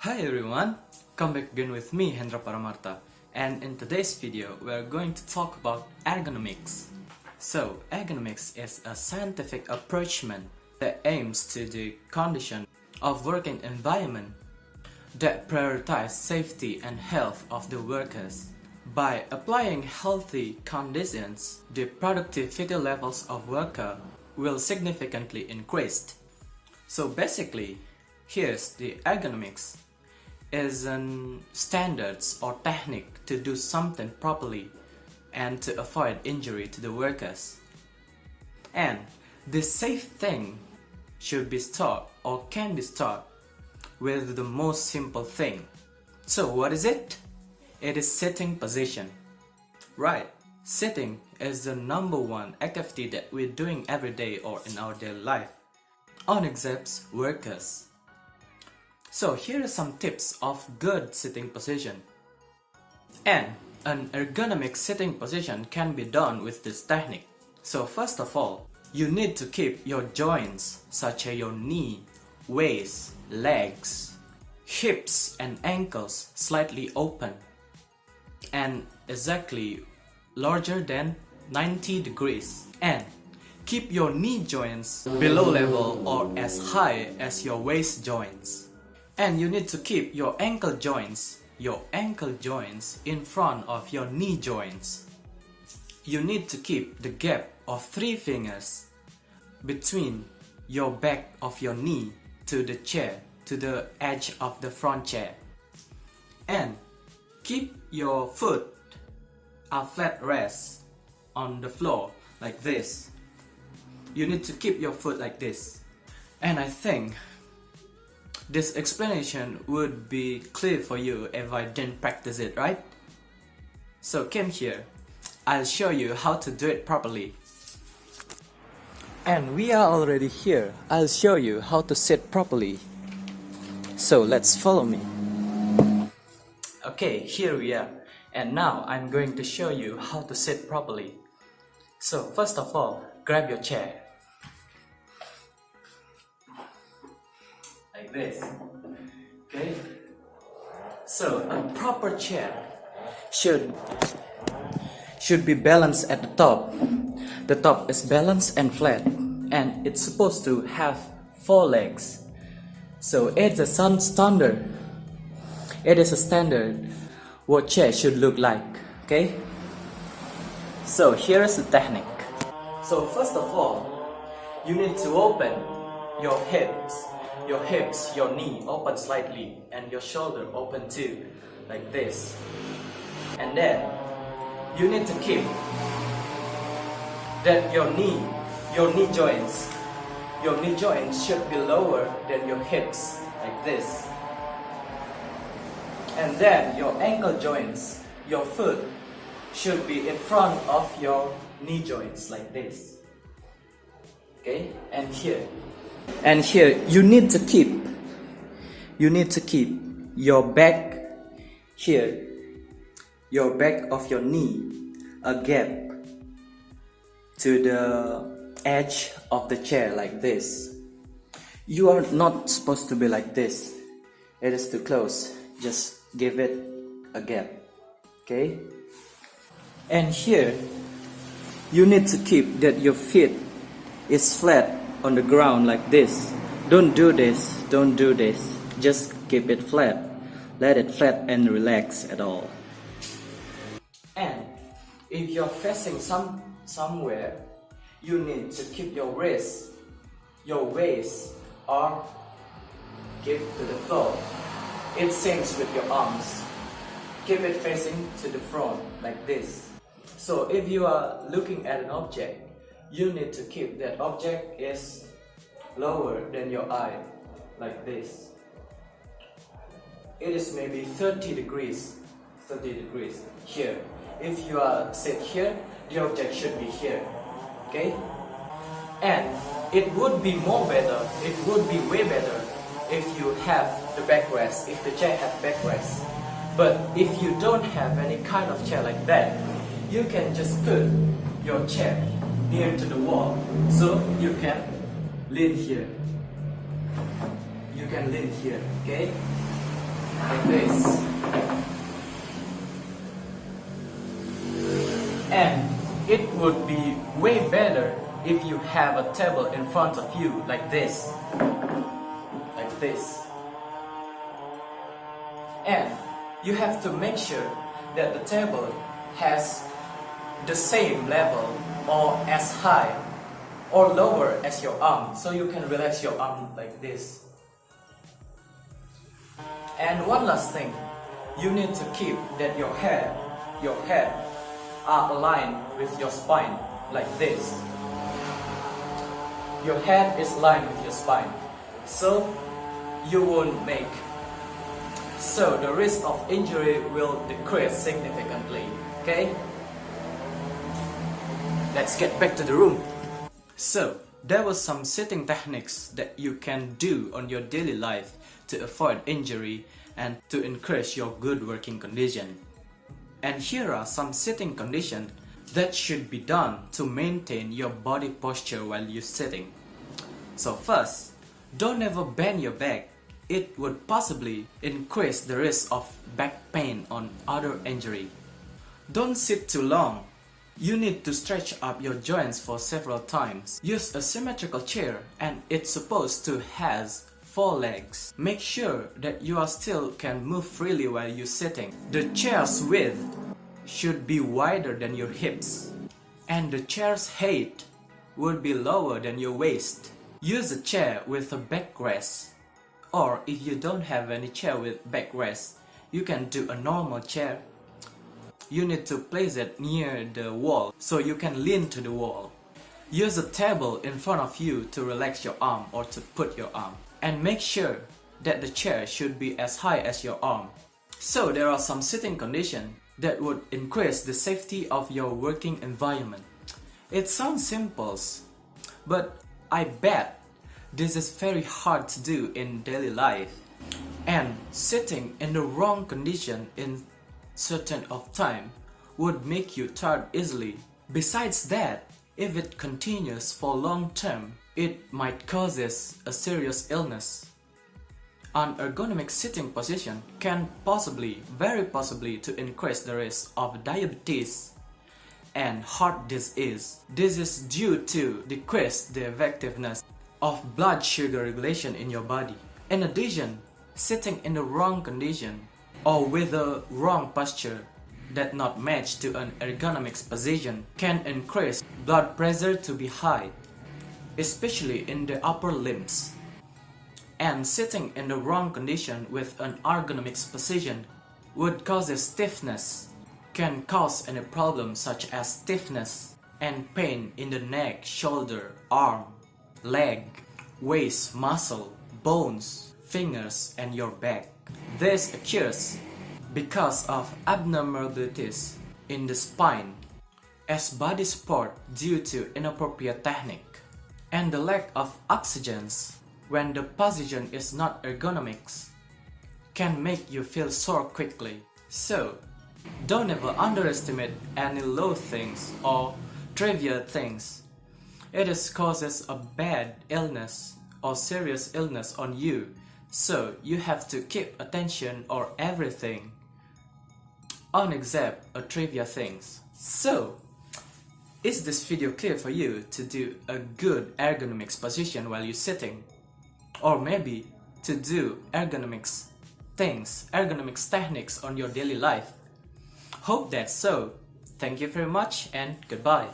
Hi everyone, come back again with me Hendra Paramarta, and in today's video we are going to talk about ergonomics. So ergonomics is a scientific approachment that aims to the condition of working environment that prioritize safety and health of the workers. By applying healthy conditions, the productivity levels of worker will significantly increase. So basically, here's the ergonomics is an standards or technique to do something properly and to avoid injury to the workers. And this safe thing should be started or can be started with the most simple thing. So what is it? It is sitting position. Right, sitting is the number one activity that we're doing every day or in our daily life on exams workers. So here are some tips of good sitting position. And an ergonomic sitting position can be done with this technique. So first of all, you need to keep your joints such as your knee, waist, legs, hips and ankles slightly open and exactly larger than 90 degrees. And keep your knee joints below level or as high as your waist joints. And you need to keep your ankle joints in front of your knee joints. You need to keep the gap of 3 fingers between your back of your knee to the chair, to the edge of the front chair. And keep your foot a flat rest on the floor like this. You need to keep your foot like this. And I think this explanation would be clear for you if I didn't practice it, right? So come here, I'll show you how to do it properly. And we are already here. I'll show you how to sit properly. So let's follow me. Okay, here we are. And now I'm going to show you how to sit properly. So first of all, grab your chair. Like this. Okay? So a proper chair should be balanced at the top. The top is balanced and flat, and it's supposed to have 4 legs. So it's a standard. It is a standard what chair should look like. Okay? So here is the technique. So first of all, you need to open your hips, your knee open slightly, and your shoulder open too, like this. And then you need to keep that your knee joints should be lower than your hips, like this. And then your ankle joints, your foot should be in front of your knee joints, like this. Okay, and here you need to keep your back here, your back of your knee a gap to the edge of the chair, like this. You are not supposed to be like this. It is too close. Just give it a gap. Okay? And here you need to keep that your feet is flat on the ground like this. Don't do this. Just keep it flat. Let it flat and relax at all. And if you're facing somewhere, you need to keep your waist or keep to the floor. It sinks with your arms. Keep it facing to the front like this. So if you are looking at an object, you need to keep that object is lower than your eye, like this. It is maybe 30 degrees here. If you are sit here, the object should be here. Okay? And it would be way better if you have the backrest, if the chair has backrest. But if you don't have any kind of chair like that, you can just put your chair near to the wall, so you can lean here. Okay? like this. And it would be way better if you have a table in front of you like this. Like this. And you have to make sure that the table has the same level or as high or lower as your arm, so you can relax your arm like this. And one last thing, you need to keep that your head are aligned with your spine like this. Your head is aligned with your spine, so you won't make. So the risk of injury will decrease significantly. Okay? Let's get back to the room. So there were some sitting techniques that you can do on your daily life to avoid injury and to increase your good working condition. And here are some sitting conditions that should be done to maintain your body posture while you're sitting. So first, don't ever bend your back. It would possibly increase the risk of back pain or other injury. Don't sit too long. You need to stretch up your joints for several times. Use a symmetrical chair and it's supposed to has 4 legs. Make sure that you are still can move freely while you're sitting. The chair's width should be wider than your hips. And the chair's height would be lower than your waist. Use a chair with a backrest. Or if you don't have any chair with backrest, you can do a normal chair. You need to place it near the wall so you can lean to the wall. Use a table in front of you to relax your arm or to put your arm. And make sure that the chair should be as high as your arm. So there are some sitting conditions that would increase the safety of your working environment. It sounds simple, but I bet this is very hard to do in daily life. And sitting in the wrong condition in certain of time would make you tired easily. Besides that, if it continues for long term, it might causes a serious illness. An ergonomic sitting position can very possibly to increase the risk of diabetes and heart disease. This is due to decrease the effectiveness of blood sugar regulation in your body. In addition, sitting in the wrong condition or with a wrong posture that not match to an ergonomic position can increase blood pressure to be high, especially in the upper limbs. And sitting in the wrong condition with an ergonomic position would cause a stiffness, can cause any problems such as stiffness and pain in the neck, shoulder, arm, leg, waist, muscle, bones, fingers, and your back. This occurs because of abnormalities in the spine as body support due to inappropriate technique and the lack of oxygen when the position is not ergonomic can make you feel sore quickly. So don't ever underestimate any low things or trivial things. It is causes a bad illness or serious illness on you, so you have to keep attention on everything, on except a trivial things. So, is this video clear for you to do a good ergonomics position while you're sitting? Or maybe to do ergonomics techniques on your daily life? Hope that's so. Thank you very much and goodbye.